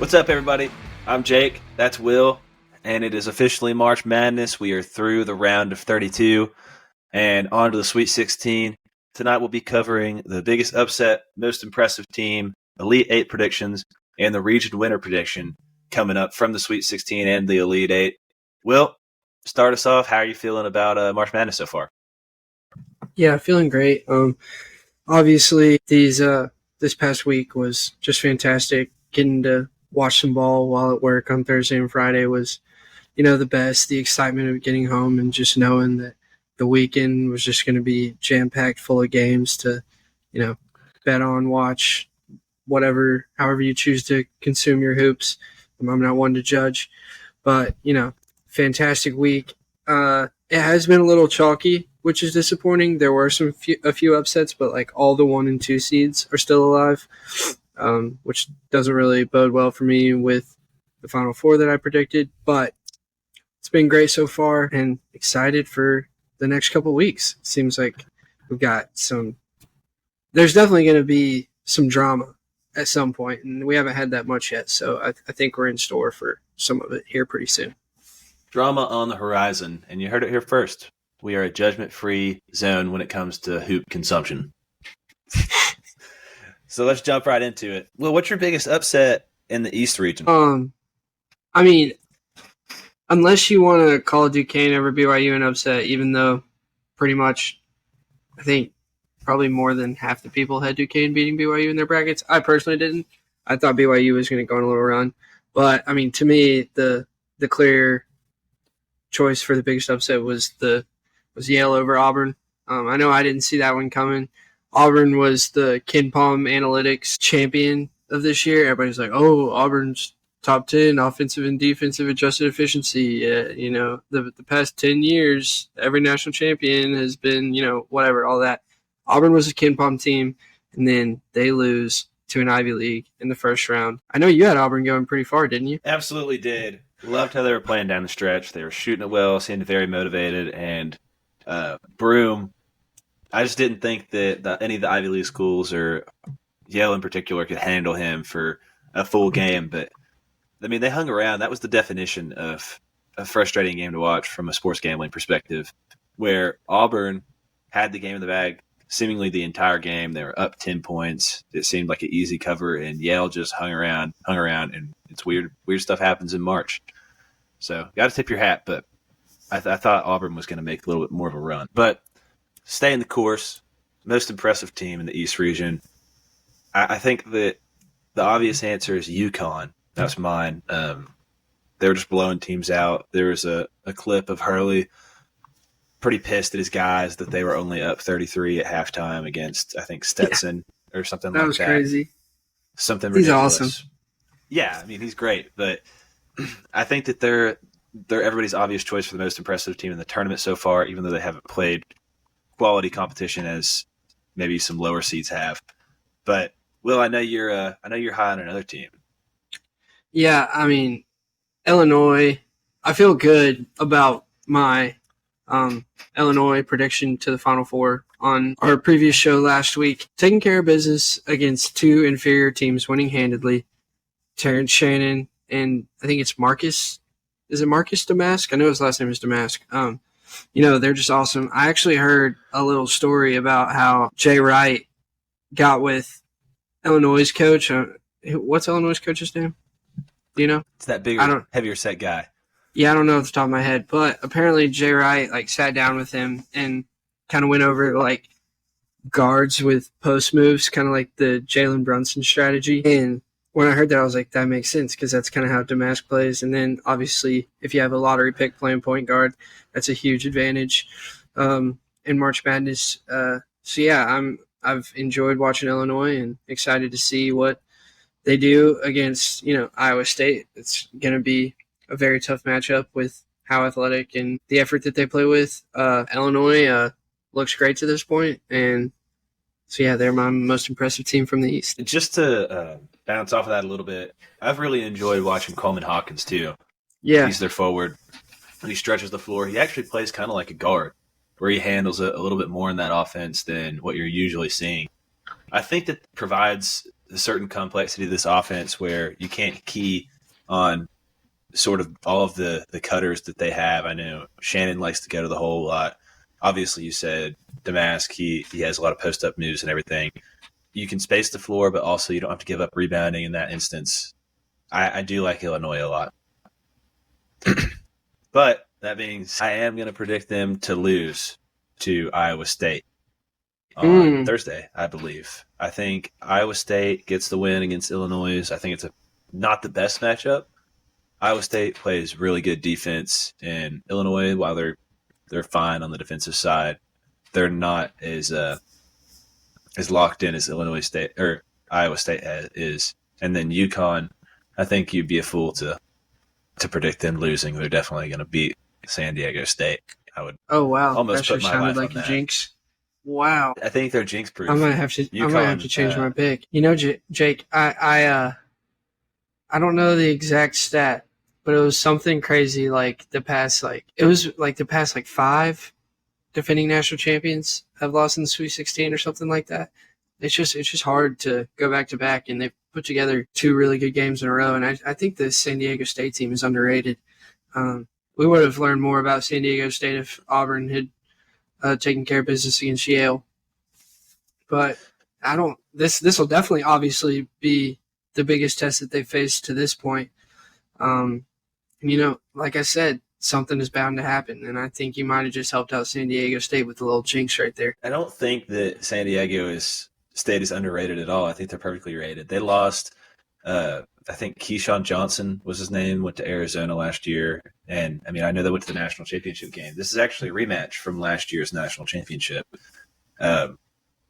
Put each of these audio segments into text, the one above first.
What's up, everybody? I'm Jake. That's Will. And it is officially March Madness. We are through the round of 32 and on to the Sweet 16. Tonight we'll be covering the biggest upset, most impressive team, Elite 8 predictions, and the region winner prediction coming up from the Sweet 16 and the Elite 8. Will, start us off. How are you feeling about March Madness so far? Yeah, feeling great. Obviously, this past week was just fantastic. Getting to watch some ball while at work on Thursday and Friday was, the best. The excitement of getting home and just knowing that the weekend was just going to be jam-packed full of games to, bet on, watch, whatever, however you choose to consume your hoops. I'm not one to judge, but, fantastic week. It has been a little chalky, which is disappointing. There were a few upsets, but like all the 1 and 2 seeds are still alive, which doesn't really bode well for me with the Final Four that I predicted. But it's been great so far, and excited for the next couple of weeks. It seems like we've got there's definitely going to be some drama at some point, and we haven't had that much yet. So I think we're in store for some of it here pretty soon. Drama on the horizon, and you heard it here first. We are a judgment-free zone when it comes to hoop consumption. So let's jump right into it. Well, what's your biggest upset in the East region? Unless you want to call Duquesne over BYU an upset, even though pretty much I think probably more than half the people had Duquesne beating BYU in their brackets. I personally didn't. I thought BYU was going to go on a little run. But, to me, the clear choice for the biggest upset was Yale over Auburn. I know I didn't see that one coming. Auburn was the KenPom Analytics champion of this year. Everybody's like, oh, Auburn's top 10 offensive and defensive adjusted efficiency. The past 10 years, every national champion has been, whatever, all that. Auburn was a KenPom team, and then they lose to an Ivy League in the first round. I know you had Auburn going pretty far, didn't you? Absolutely did. Loved how they were playing down the stretch. They were shooting it well, seemed very motivated, and Broome, I just didn't think that any of the Ivy League schools or Yale in particular could handle him for a full game. But, they hung around. That was the definition of a frustrating game to watch from a sports gambling perspective, where Auburn had the game in the bag seemingly the entire game. They were up 10 points. It seemed like an easy cover, and Yale just hung around, and it's weird. Weird stuff happens in March. So, got to tip your hat, but I thought Auburn was going to make a little bit more of a run. But staying the course, most impressive team in the East region. I think that the obvious answer is UConn. That's mine. They were just blowing teams out. There was a clip of Hurley pretty pissed at his guys that they were only up 33 at halftime against, I think, Stetson or something like that. That was crazy. Something ridiculous. He's awesome. Yeah, he's great. But I think that they're everybody's obvious choice for the most impressive team in the tournament so far, even though they haven't played quality competition as maybe some lower seeds have. But Will, I know you're high on another team. Yeah, Illinois. I feel good about my Illinois prediction to the Final Four on our previous show last week. Taking care of business against two inferior teams, winning handedly. Terrence Shannon and I think it's Marcus. Is it Marcus Damask? I know his last name is Damask. They're just awesome. I actually heard a little story about how Jay Wright got with Illinois' coach. What's Illinois' coach's name? Do you know? It's that bigger, heavier set guy. Yeah, I don't know off the top of my head, but apparently Jay Wright sat down with him and kind of went over guards with post moves, kind of like the Jalen Brunson strategy. And when I heard that, I was like, that makes sense because that's kind of how Damask plays. And then obviously, if you have a lottery pick playing point guard, that's a huge advantage in March Madness. So yeah, I've enjoyed watching Illinois and excited to see what they do against Iowa State. It's going to be a very tough matchup with how athletic and the effort that they play with. Illinois looks great to this point, and so yeah, they're my most impressive team from the East. Just to bounce off of that a little bit, I've really enjoyed watching Coleman Hawkins too. Yeah, he's their forward. When he stretches the floor, he actually plays kind of like a guard, where he handles it a little bit more in that offense than what you're usually seeing. I think that provides a certain complexity to this offense where you can't key on sort of all of the cutters that they have. I know Shannon likes to go to the hole a lot. Obviously, you said Damask, he has a lot of post up moves and everything. You can space the floor, but also you don't have to give up rebounding in that instance. I do like Illinois a lot. But that being said, I am going to predict them to lose to Iowa State on Thursday, I believe. I think Iowa State gets the win against Illinois. I think it's not the best matchup. Iowa State plays really good defense, and Illinois, while they're fine on the defensive side, they're not as locked in as Illinois State or Iowa State is. And then UConn, I think you'd be a fool to predict them losing. They're definitely going to beat San Diego State. I would. Oh wow, almost that put my sounded life like on a that. jinx. Wow, I think they're jinx proof. I might have to change my pick. You know, Jake, I don't know the exact stat, but it was something crazy like the past 5 defending national champions have lost in the Sweet 16 or something like that. It's just hard to go back to back, and they've put together 2 really good games in a row. And I think the San Diego State team is underrated. We would have learned more about San Diego State if Auburn had taken care of business against Yale. But I don't. This will definitely, obviously, be the biggest test that they've faced to this point. You know, like I said, something is bound to happen, and I think you might have just helped out San Diego State with a little jinx right there. I don't think that San Diego State is underrated at all. I think they're perfectly rated. They lost, I think Keyshawn Johnson was his name, went to Arizona last year. And, I mean, I know they went to the national championship game. This is actually a rematch from last year's national championship,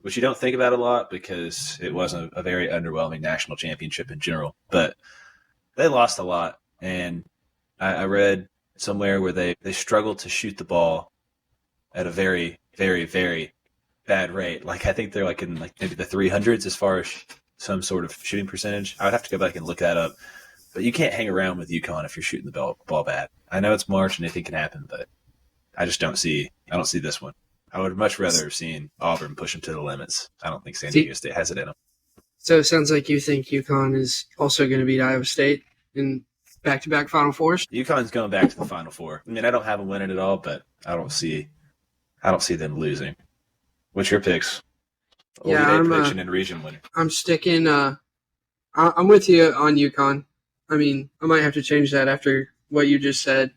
which you don't think about a lot because it wasn't a very underwhelming national championship in general. But they lost a lot. And I read somewhere where they struggled to shoot the ball at a very, very, very bad rate. Like I think they're like in like maybe the 300s as far as some sort of shooting percentage. I would have to go back and look that up. But you can't hang around with UConn if you're shooting the ball bad. I know it's March and anything can happen, but I don't see this one. I would much rather have seen Auburn push them to the limits. I don't think San Diego State has it in them. So it sounds like you think UConn is also going to beat Iowa State in back-to-back Final Fours? UConn's going back to the Final Four. I mean, I don't have them winning it all, but I don't see them losing. What's your picks? I'm prediction and region winner. I'm sticking. I'm with you on UConn. I mean, I might have to change that after what you just said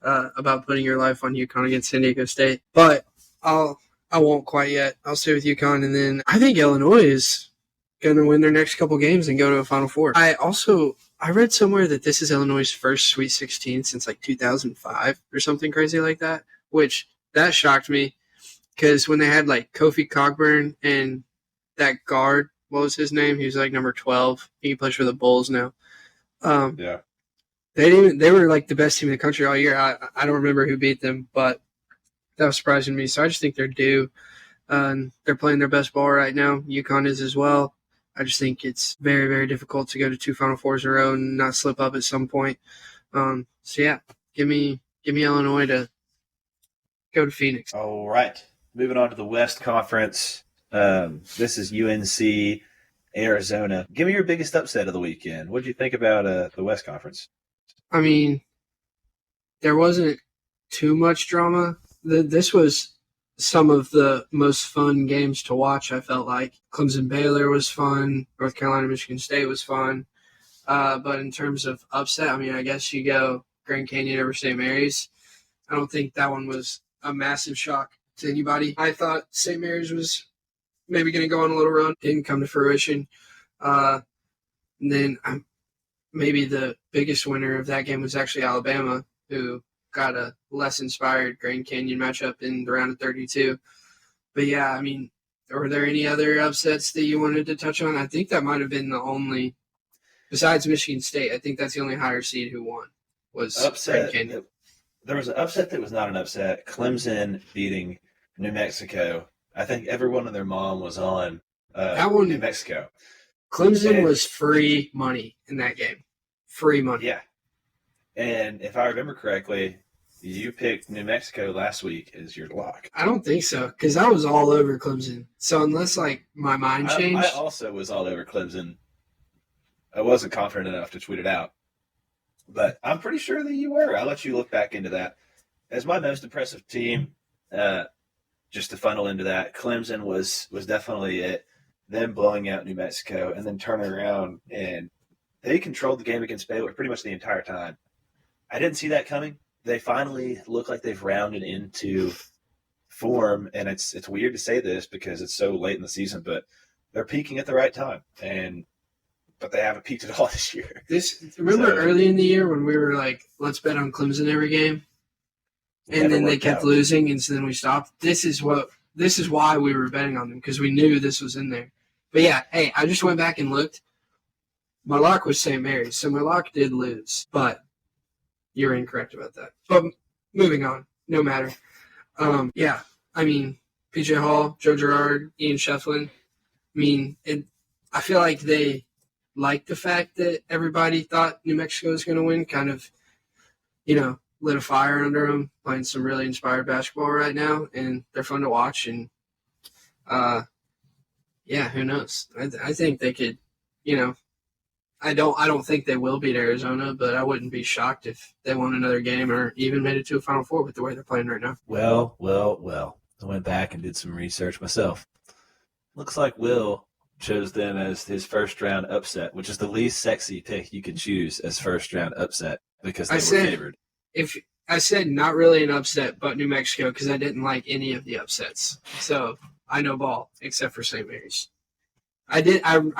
about putting your life on UConn against San Diego State. But I won't quite yet. I'll stay with UConn, and then I think Illinois is going to win their next couple games and go to a Final Four. I read somewhere that this is Illinois' first Sweet 16 since like 2005 or something crazy like that, which that shocked me because when they had like Kofi Cockburn and that guard, what was his name? He was like number 12. He plays for the Bulls now. Yeah. They were like the best team in the country all year. I don't remember who beat them, but that was surprising to me. So I just think they're due. They're playing their best ball right now. UConn is as well. I just think it's very, very difficult to go to 2 Final Fours in a row and not slip up at some point. So yeah, give me Illinois to go to Phoenix. All right. Moving on to the West Conference. This is UNC, Arizona. Give me your biggest upset of the weekend. What did you think about the West Conference? I mean, there wasn't too much drama. This was some of the most fun games to watch, I felt like. Clemson Baylor was fun. North Carolina Michigan State was fun. But in terms of upset, I mean, I guess you go Grand Canyon over St. Mary's. I don't think that one was a massive shock to anybody. I thought St. Mary's was maybe going to go on a little run. Didn't come to fruition. And then maybe the biggest winner of that game was actually Alabama, who got a less inspired Grand Canyon matchup in the round of 32. But yeah, I mean, were there any other upsets that you wanted to touch on? I think that might have been the only, besides Michigan State, I think that's the only higher seed who won was upset. Grand Canyon. There was an upset that was not an upset. Clemson beating New Mexico. I think everyone and their mom was on New Mexico. Clemson was free money in that game. Free money. Yeah. And if I remember correctly, You picked New Mexico last week as your lock. I don't think so, because I was all over Clemson. So unless like my mind I changed, also was all over Clemson. I wasn't confident enough to tweet it out, but I'm pretty sure that you were. I'll let you look back into that. As my most impressive team, just to funnel into that, Clemson was definitely it. Them blowing out New Mexico and then turning around, and they controlled the game against Baylor pretty much the entire time. I didn't see that coming. They finally look like they've rounded into form, and it's weird to say this because it's so late in the season, but they're peaking at the right time, but they haven't peaked at all this year. Remember early in the year when we were like, let's bet on Clemson every game, and then they kept losing, and so then we stopped. This is why we were betting on them, because we knew this was in there. But yeah, hey, I just went back and looked. My lock was St. Mary's, so my lock did lose, but you're incorrect about that. But moving on, no matter. Yeah, I mean, PJ Hall, Joe Girard, Ian Shefflin. I feel like they liked the fact that everybody thought New Mexico was going to win, kind of, lit a fire under them, playing some really inspired basketball right now, and they're fun to watch. And, yeah, who knows? I think they could, I don't think they will beat Arizona, but I wouldn't be shocked if they won another game or even made it to a Final Four with the way they're playing right now. Well. I went back and did some research myself. Looks like Will chose them as his first-round upset, which is the least sexy pick you can choose as first-round upset because they were favored. If I said not really an upset, but New Mexico, because I didn't like any of the upsets. So I know ball, except for St. Mary's. I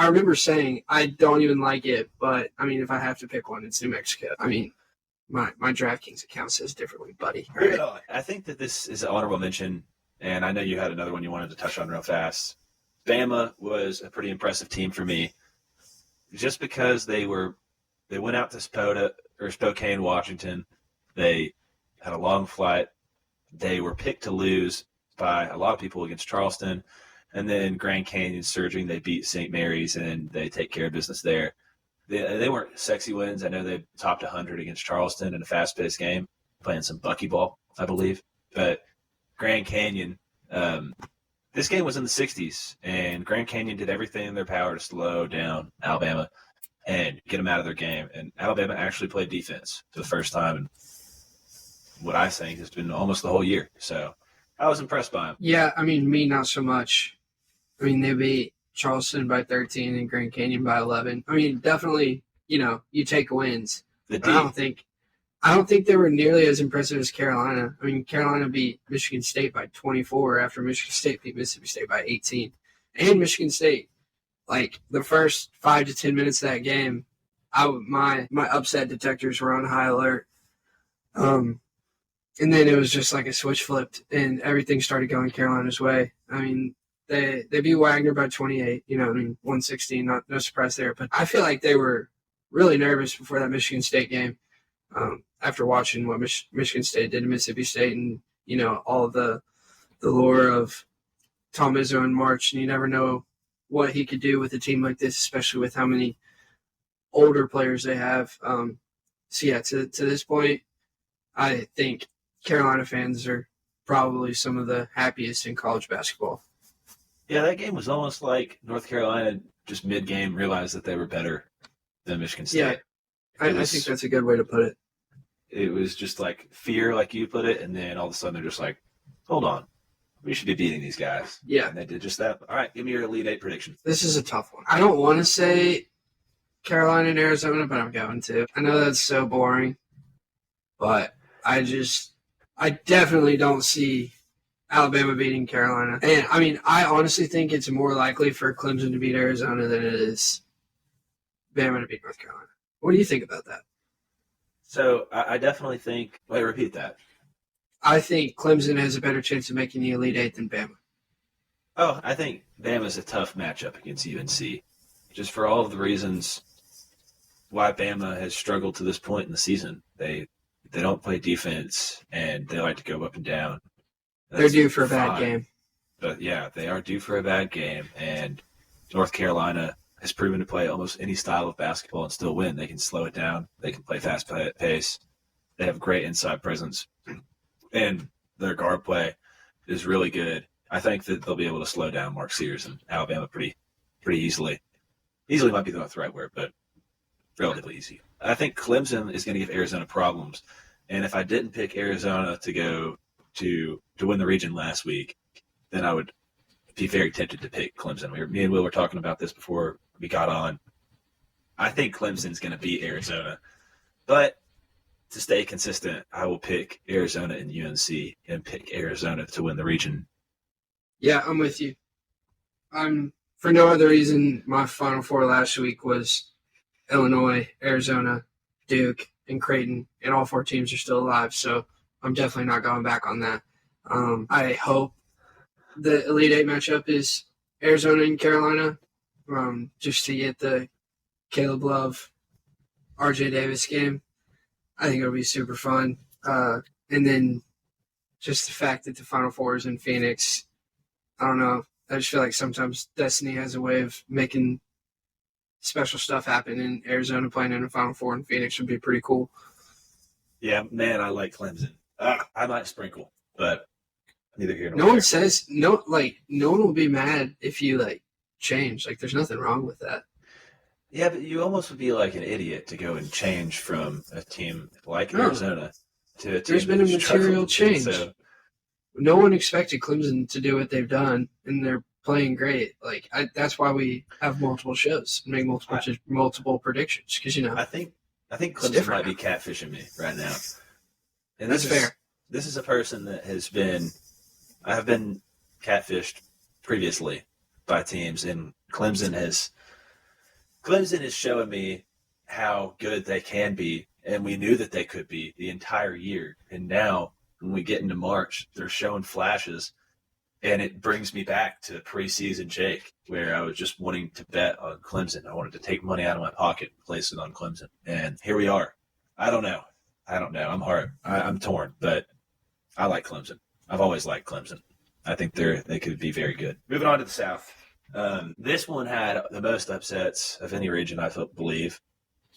remember saying I don't even like it, but I mean, if I have to pick one, it's New Mexico. I mean, my DraftKings account says differently, buddy. Right. I think that this is an honorable mention, and I know you had another one you wanted to touch on real fast. Bama was a pretty impressive team for me, just because they went out to Spokane, Washington. They had a long flight. They were picked to lose by a lot of people against Charleston. And then Grand Canyon surging, they beat St. Mary's, and they take care of business there. They weren't sexy wins. I know they topped 100 against Charleston in a fast-paced game, playing some buckyball, I believe. But Grand Canyon, this game was in the 60s, and Grand Canyon did everything in their power to slow down Alabama and get them out of their game. And Alabama actually played defense for the first time in what I think has been almost the whole year. So I was impressed by them. Yeah, I mean, me, not so much. I mean, they beat Charleston by 13 and Grand Canyon by 11. I mean, definitely, you take wins. I don't think they were nearly as impressive as Carolina. I mean, Carolina beat Michigan State by 24 after Michigan State beat Mississippi State by 18. And Michigan State, like the first 5 to 10 minutes of that game, my upset detectors were on high alert. And then it was just like a switch flipped and everything started going Carolina's way. I mean, they beat Wagner by 28, 116, no surprise there. But I feel like they were really nervous before that Michigan State game. After watching what Michigan State did to Mississippi State and, all of the lore of Tom Izzo in March, and you never know what he could do with a team like this, especially with how many older players they have. So, yeah, to this point, I think Carolina fans are probably some of the happiest in college basketball. Yeah, that game was almost like North Carolina just mid-game realized that they were better than Michigan State. Yeah, I think that's a good way to put it. It was just like fear, like you put it, and then all of a sudden they're just like, hold on, we should be beating these guys. Yeah. And they did just that. All right, give me your Elite Eight prediction. This is a tough one. I don't want to say Carolina and Arizona, but I'm going to. I know that's so boring, but I definitely don't see Alabama beating Carolina. And, I mean, I honestly think it's more likely for Clemson to beat Arizona than it is Bama to beat North Carolina. What do you think about that? So I definitely think – wait, repeat that. I think Clemson has a better chance of making the Elite Eight than Bama. Oh, I think Bama's a tough matchup against UNC. Just for all of the reasons why Bama has struggled to this point in the season. They don't play defense, and they like to go up and down. They're due for a bad game. But, yeah, they are due for a bad game, and North Carolina has proven to play almost any style of basketball and still win. They can slow it down. They can play fast pace. They have great inside presence, and their guard play is really good. I think that they'll be able to slow down Mark Sears and Alabama pretty easily. Easily might be the right word, but relatively easy. I think Clemson is going to give Arizona problems, and if I didn't pick Arizona to go to win the region last week, then I would be very tempted to pick Clemson. Me and Will were talking about this before we got on. I think Clemson's going to beat Arizona, but to stay consistent, I will pick Arizona and UNC and pick Arizona to win the region. Yeah, I'm with you. For no other reason, my Final Four last week was Illinois, Arizona, Duke, and Creighton, and all 4 teams are still alive, so I'm definitely not going back on that. I hope the Elite Eight matchup is Arizona and Carolina, just to get the Caleb Love, RJ Davis game. I think it'll be super fun. And then just the fact that the Final Four is in Phoenix, I don't know. I just feel like sometimes Destiny has a way of making special stuff happen, and Arizona playing in the Final Four in Phoenix would be pretty cool. Yeah, man, I like Clemson. I might sprinkle, but neither here nor No there. one says no. Like no one will be mad if you change. Like there's nothing wrong with that. Yeah, but you almost would be like an idiot to go and change from a team like No. Arizona to a team There's been a that's material struggling. change. So, No one expected Clemson to do what they've done, and they're playing great. That's why we have multiple shows and make multiple predictions, because I think Clemson different. might be catfishing me right now. And That's fair. This is a person that I have been catfished previously by teams, and Clemson is showing me how good they can be, and we knew that they could be the entire year. And now, when we get into March, they're showing flashes, and it brings me back to preseason Jake, where I was just wanting to bet on Clemson. I wanted to take money out of my pocket and place it on Clemson, and here we are. I don't know. I'm torn, but I like Clemson. I've always liked Clemson. I think they could be very good. Moving on to the South. This one had the most upsets of any region, I believe.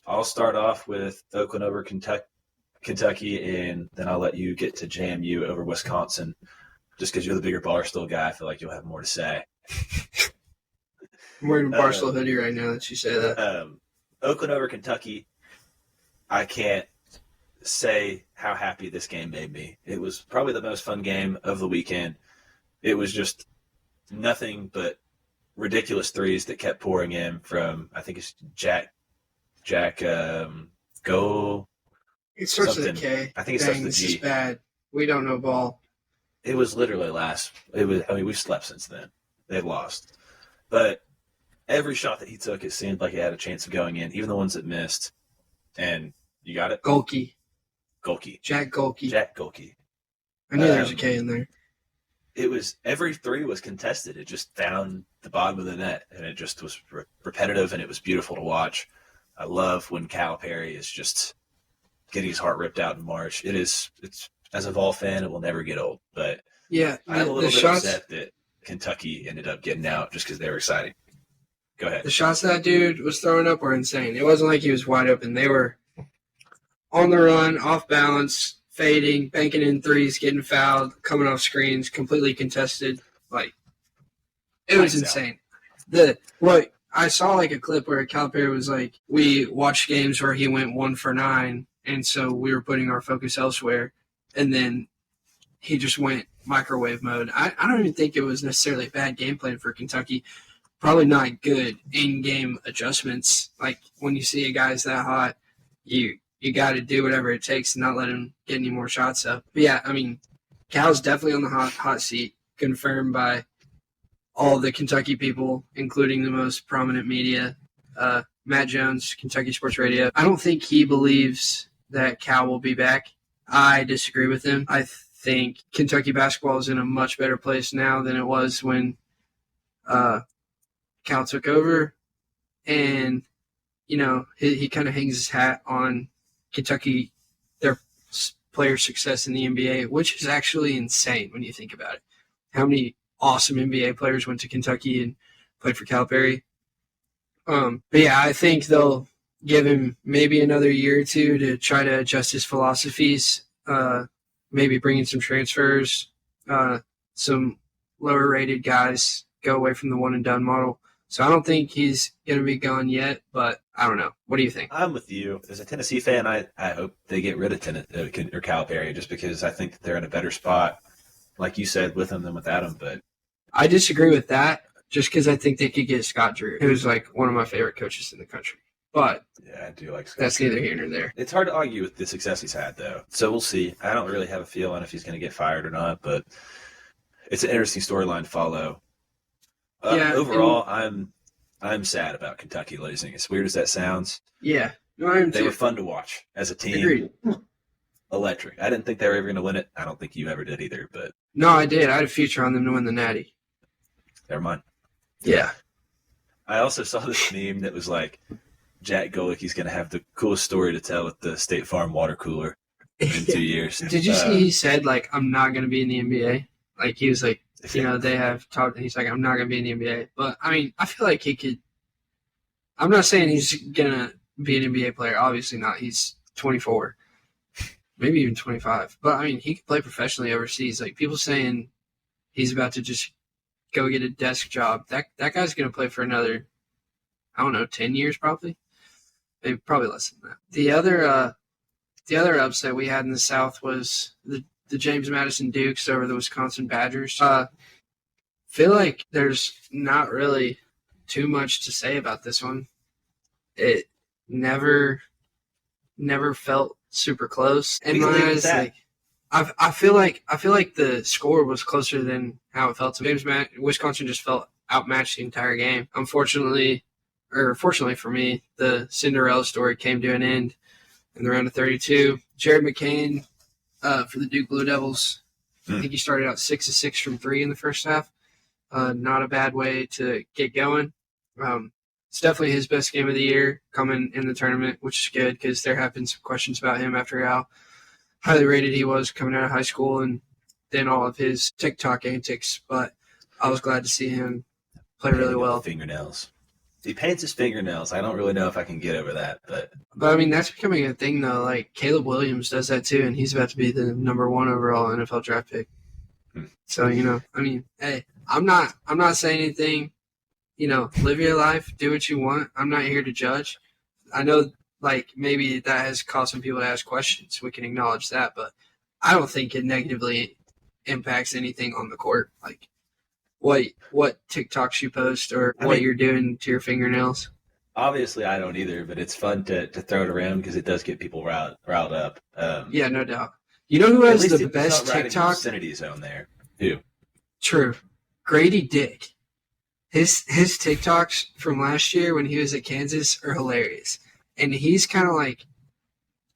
I'll start off with Oakland over Kentucky, and then I'll let you get to JMU over Wisconsin. Just because you're the bigger Barstool guy, I feel like you'll have more to say. I'm wearing a Barstool hoodie right now that you say that. Oakland over Kentucky, I can't say how happy this game made me. It was probably the most fun game of the weekend. It was just nothing but ridiculous threes that kept pouring in from, I think it's Jack Go. It starts with a something. K. I think it starts with a This G. is bad. We don't know ball. It was literally we've slept since then. They've lost. But every shot that he took, it seemed like it had a chance of going in, even the ones that missed. And you got it? Golke. Jack Golke. I knew there was a K in there. It was every three was contested. It just found the bottom of the net, and it just was repetitive, and it was beautiful to watch. I love when Calipari is just getting his heart ripped out in March. It's as a Vol fan, it will never get old. But Yeah, I'm a little bit shots, upset that Kentucky ended up getting out just because they were exciting. Go ahead. the shots that dude was throwing up were insane. It wasn't like he was wide open. They were on the run, off balance, fading, banking in threes, getting fouled, coming off screens, completely contested. It was Lights out. insane. I saw a clip where Calipari was like, we watched games where he went 1 for 9, and so we were putting our focus elsewhere, and then he just went microwave mode. I don't even think it was necessarily a bad game plan for Kentucky. Probably not good in-game adjustments. When you see a guy's that hot, you got to do whatever it takes to not let him get any more shots up. But yeah, Cal's definitely on the hot seat, confirmed by all the Kentucky people, including the most prominent media. Matt Jones, Kentucky Sports Radio. I don't think he believes that Cal will be back. I disagree with him. I think Kentucky basketball is in a much better place now than it was when Cal took over. And, he kind of hangs his hat on Kentucky, their player success in the NBA, which is actually insane when you think about it. How many awesome NBA players went to Kentucky and played for Calipari. But yeah, I think they'll give him maybe another year or two to try to adjust his philosophies, maybe bring in some transfers, some lower rated guys, go away from the one and done model. So I don't think he's going to be gone yet, but I don't know. What do you think? I'm with you. As a Tennessee fan, I hope they get rid of Calipari just because I think that they're in a better spot, like you said, with him than without him. But I disagree with that just because I think they could get Scott Drew, who's like one of my favorite coaches in the country. But yeah, I do like Scott. That's neither here nor there. It's hard to argue with the success he's had, though. So we'll see. I don't really have a feel on if he's going to get fired or not, but it's an interesting storyline to follow. Overall, I'm sad about Kentucky losing. As weird as that sounds. Yeah. No, I am they too. were fun to watch as a team. Agreed. Electric. I didn't think they were ever going to win it. I don't think you ever did either, but. No, I did. I had a future on them to win the Natty. Never mind. Yeah. I also saw this meme that was like, Jack Golicki's going to have the coolest story to tell with the State Farm water cooler in 2 years. Did you see he said, like, I'm not going to be in the NBA? Like, he was like, they have talked, he's like, I'm not going to be in the NBA. But, I mean, I feel like he could. I'm not saying he's going to be an NBA player. Obviously not. He's 24, maybe even 25. But, I mean, he could play professionally overseas. Like, people saying he's about to just go get a desk job. That guy's going to play for another, 10 years probably. Maybe probably less than that. The other upset we had in the South was the James Madison Dukes over the Wisconsin Badgers. Feel like there's not really too much to say about this one. It never felt super close. In my eyes, like I feel like the score was closer than how it felt to me. Wisconsin just felt outmatched the entire game. Fortunately for me, the Cinderella story came to an end in the round of 32. Jared McCain for the Duke Blue Devils, I think he started out 6 of 6 from 3 in the first half. Not a bad way to get going. It's definitely his best game of the year coming in the tournament, which is good because there have been some questions about him after how highly rated he was coming out of high school and then all of his TikTok antics. But I was glad to see him play really well. Fingernails. He paints his fingernails. I don't really know if I can get over that, but I mean that's becoming a thing though. Like Caleb Williams does that too, and he's about to be the number 1 overall NFL draft pick. So I mean, hey, I'm not saying anything. Live your life, do what you want. I'm not here to judge. I know, like maybe that has caused some people to ask questions. We can acknowledge that, but I don't think it negatively impacts anything on the court. Like what TikToks you post or what you're doing to your fingernails. Obviously, I don't either, but it's fun to throw it around because it does get people riled up. Yeah, no doubt. You know who has the best TikTok? Vicinity zone there. Who? True. Grady Dick. His TikToks from last year when he was at Kansas are hilarious. And he's kind of like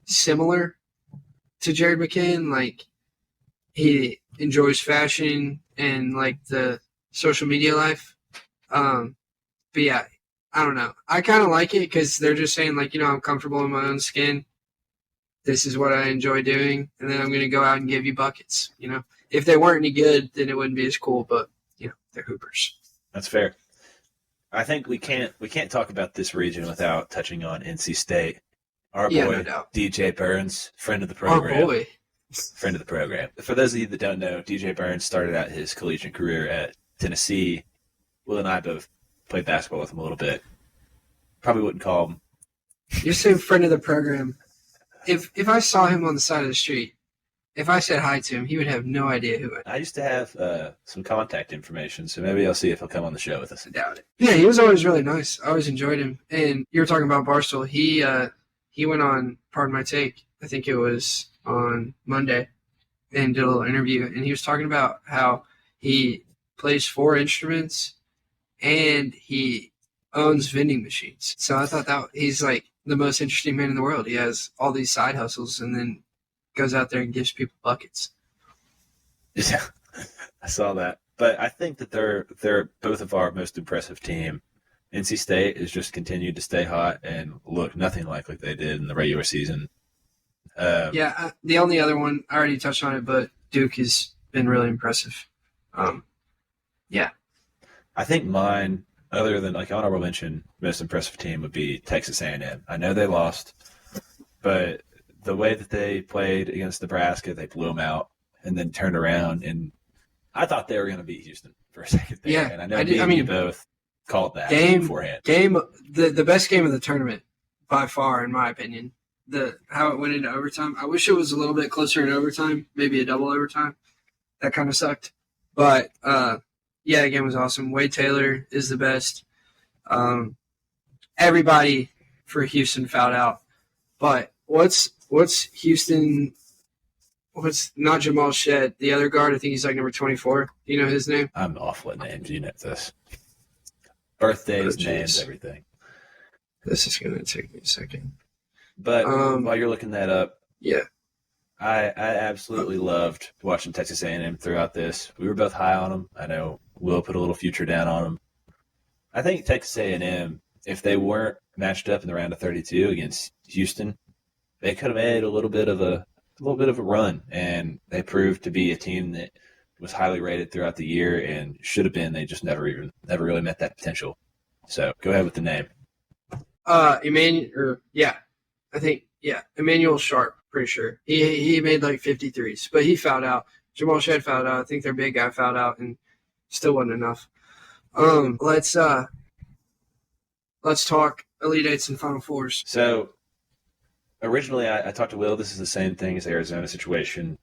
similar to Jared McCain. Like he enjoys fashion and like the social media life. But yeah, I don't know. I kind of like it because they're just saying like, I'm comfortable in my own skin. This is what I enjoy doing. And then I'm going to go out and give you buckets. If they weren't any good, then it wouldn't be as cool. But, they're hoopers. That's fair. I think we can't talk about this region without touching on NC State. Our boy, no DJ Burns, friend of the program. Our boy. Friend of the program. For those of you that don't know, DJ Burns started out his collegiate career at Tennessee. Will and I both played basketball with him a little bit. Probably wouldn't call him. You're saying friend of the program. If I saw him on the side of the street, if I said hi to him, he would have no idea who I am. I used to have some contact information, so maybe I'll see if he'll come on the show with us. I doubt it. Yeah, he was always really nice. I always enjoyed him. And you were talking about Barstool. He went on Pardon My Take. I think it was on Monday, and did a little interview. And he was talking about how he plays 4 instruments and he owns vending machines. So I thought that he's like the most interesting man in the world. He has all these side hustles and then goes out there and gives people buckets. Yeah, I saw that. But I think that they're both of our most impressive team. NC State has just continued to stay hot and look nothing like they did in the regular season. The only other one, I already touched on it, but Duke has been really impressive. Yeah. I think mine other than like honorable mention, most impressive team would be Texas A&M. I know they lost, but the way that they played against Nebraska, they blew them out and then turned around. And I thought they were going to beat Houston for a second there. Yeah, And I know you both called that beforehand. The best game of the tournament by far, in my opinion. How it went into overtime. I wish it was a little bit closer in overtime, maybe a double overtime. That kind of sucked. But yeah, the game was awesome. Wade Taylor is the best. Everybody for Houston fouled out. But what's Houston? What's not Jamal Shed? The other guard, I think he's like number 24. Do you know his name? I'm awful at names. You know this. Birthdays, names, everything. This is going to take me a second. But while you're looking that up, yeah, I absolutely loved watching Texas A&M throughout this. We were both high on them. I know Will put a little future down on them. I think Texas A&M, if they weren't matched up in the round of 32 against Houston, they could have made a little bit of a run, and they proved to be a team that was highly rated throughout the year and should have been. They just never really met that potential. So go ahead with the name. Emmanuel Sharp, pretty sure. He made like 53s, but he fouled out. Jamal Shed fouled out. I think their big guy fouled out and still wasn't enough. Let's talk Elite Eights and Final Fours. So originally I talked to Will. This is the same thing as Arizona situation.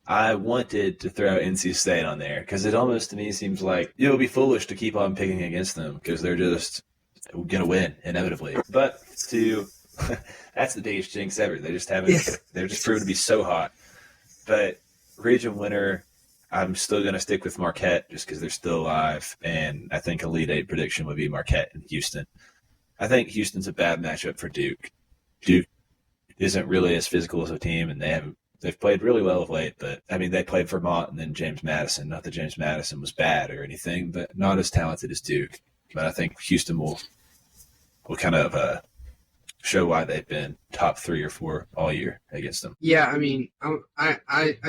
I wanted to throw NC State on there because it almost to me seems like it would be foolish to keep on picking against them because they're just going to win inevitably. But that's the biggest jinx ever. They just haven't. Yeah. They're just proven to be so hot. But region winner, I'm still going to stick with Marquette just because they're still alive, and I think Elite Eight prediction would be Marquette and Houston. I think Houston's a bad matchup for Duke. Duke isn't really as physical as a team, and they've played really well of late. But I mean, they played Vermont and then James Madison. Not that James Madison was bad or anything, but not as talented as Duke. But I think Houston will kind of show why they've been top 3 or 4 all year against them. Yeah, I mean, I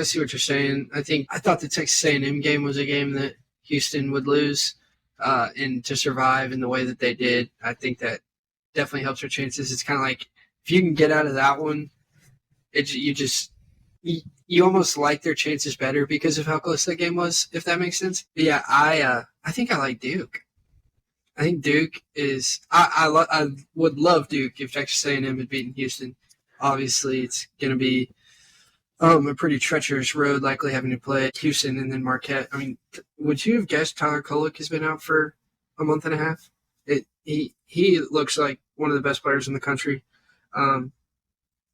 see what you're saying. I thought the Texas A&M game was a game that Houston would lose, and to survive in the way that they did, I think that definitely helps their chances. It's kind of like if you can get out of that one, you almost like their chances better because of how close that game was, if that makes sense. But yeah, I think I like Duke. I think Duke is. I would love Duke if Texas A&M had beaten Houston. Obviously, it's going to be a pretty treacherous road, likely having to play Houston and then Marquette. I mean, would you have guessed Tyler Kolek has been out for a month and a half? He looks like one of the best players in the country.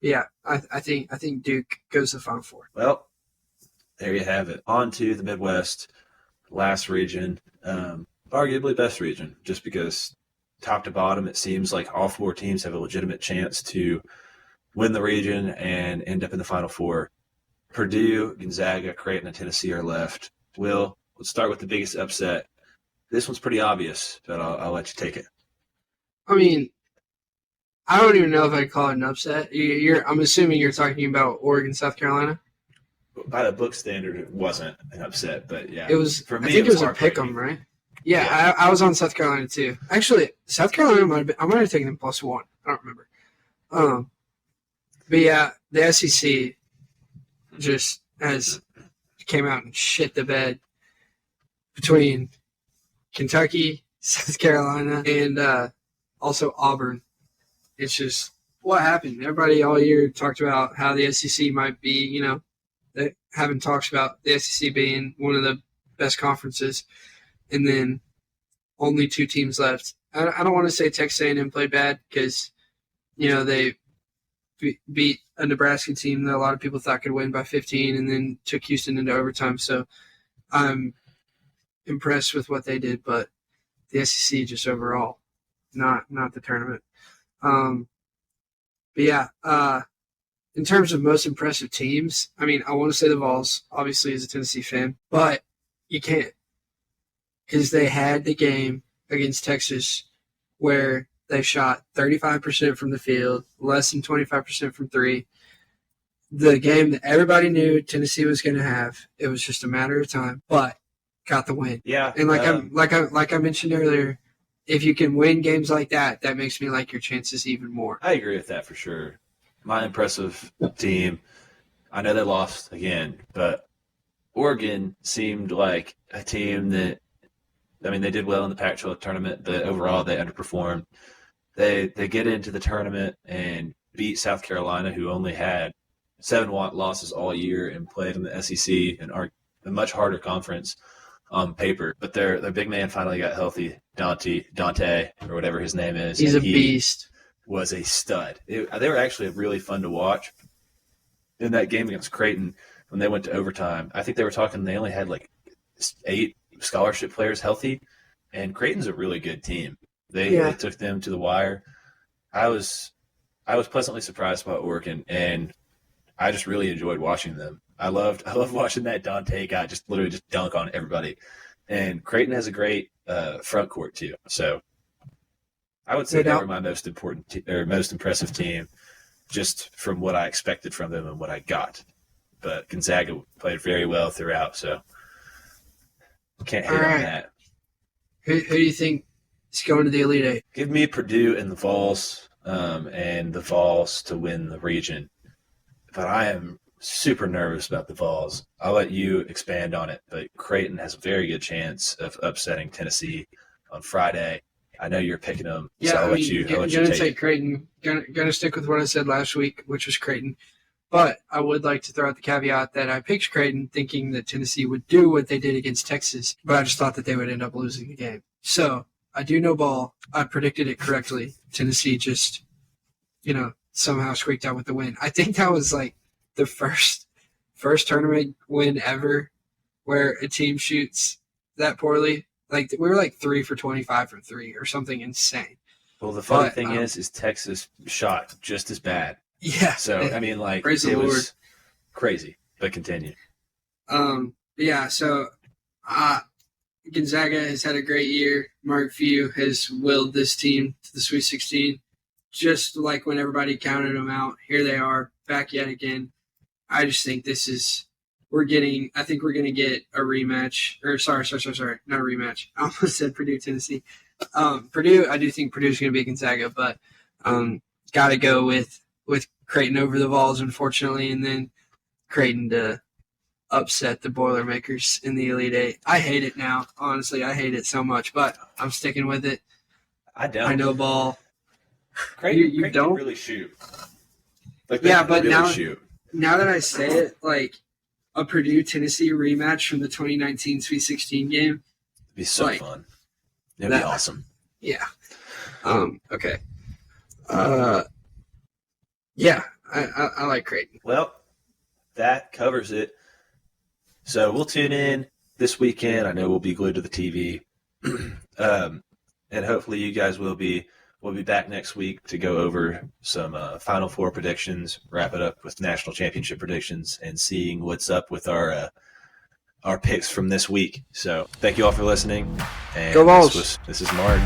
Yeah, I think Duke goes to the Final Four. Well, there you have it. On to the Midwest, last region. Arguably best region, just because top to bottom, it seems like all 4 teams have a legitimate chance to win the region and end up in the Final Four. Purdue, Gonzaga, Creighton, and Tennessee are left. Will, let's start with the biggest upset. This one's pretty obvious, but I'll let you take it. I mean, I don't even know if I'd call it an upset. I'm assuming you're talking about Oregon, South Carolina? By the book standard, it wasn't an upset, but yeah. It was. For me, I think it was a pick'em, right? Yeah. I was on South Carolina too. Actually, South Carolina I might have taken them +1. I don't remember. But yeah, the SEC just came out and shit the bed between Kentucky, South Carolina, and also Auburn. It's just what happened. Everybody all year talked about how the SEC might be, having talks about the SEC being one of the best conferences, and then only 2 teams left. I don't want to say Texas A&M played bad because, they beat a Nebraska team that a lot of people thought could win by 15 and then took Houston into overtime. So I'm impressed with what they did, but the SEC just overall, not the tournament. But yeah, in terms of most impressive teams, I mean, I want to say the Vols, obviously, as a Tennessee fan, but you can't because they had the game against Texas where they shot 35% from the field, less than 25% from 3. The game that everybody knew Tennessee was going to have, it was just a matter of time, but got the win. Yeah, and like I mentioned earlier, if you can win games like that, that makes me like your chances even more. I agree with that for sure. My impressive team, I know they lost again, but Oregon seemed like a team that, I mean, they did well in the Pac-12 tournament, but overall they underperformed. They get into the tournament and beat South Carolina, who only had 7 losses all year and played in the SEC and are a much harder conference on paper. But their big man finally got healthy, Dante, or whatever his name is. He's a beast. Was a stud. They were actually really fun to watch. In that game against Creighton, when they went to overtime, I think they were talking they only had like 8 scholarship players healthy, and Creighton's a really good team. They took them to the wire. I was pleasantly surprised by Oregon, and I just really enjoyed watching them. I love watching that Dante guy just literally just dunk on everybody. And Creighton has a great front court too. So I would say they were my most impressive team, just from what I expected from them and what I got. But Gonzaga played very well throughout, so can't hate on that. Who do you think is going to the Elite Eight? Give me Purdue and the Vols, and the Vols to win the region. But I am super nervous about the Vols. I'll let you expand on it, but Creighton has a very good chance of upsetting Tennessee on Friday. I know you're picking them, so I'll let you take Creighton. Gonna stick with what I said last week, which was Creighton. But I would like to throw out the caveat that I picked Creighton thinking that Tennessee would do what they did against Texas, but I just thought that they would end up losing the game. So I do know ball. I predicted it correctly. Tennessee just, somehow squeaked out with the win. I think that was like the first tournament win ever where a team shoots that poorly. Like we were like 3 for 25 from 3 or something insane. Well, the funny thing is Texas shot just as bad. Yeah. So I mean, like it was crazy. But continue. Yeah. So Gonzaga has had a great year. Mark Few has willed this team to the Sweet 16. Just like when everybody counted them out, here they are back yet again. I just think we're going to get a rematch. Or sorry, not a rematch. I almost said Purdue, Tennessee. Purdue, I do think Purdue's going to be Gonzaga, but got to go with Creighton over the Vols, unfortunately, and then Creighton to upset the Boilermakers in the Elite Eight. I hate it now. Honestly, I hate it so much, but I'm sticking with it. I don't. I know ball. Creighton don't really shoot. Like, yeah, but really now that I say it, like a Purdue-Tennessee rematch from the 2019 Sweet 16 game. It'd be so fun. It'd be awesome. Yeah. Okay. Yeah, I like Creighton. Well, that covers it. So we'll tune in this weekend. I know we'll be glued to the TV. And hopefully you guys will be. We'll be back next week to go over some Final Four predictions, wrap it up with national championship predictions, and seeing what's up with our picks from this week. So thank you all for listening. And Go Vols. This is March.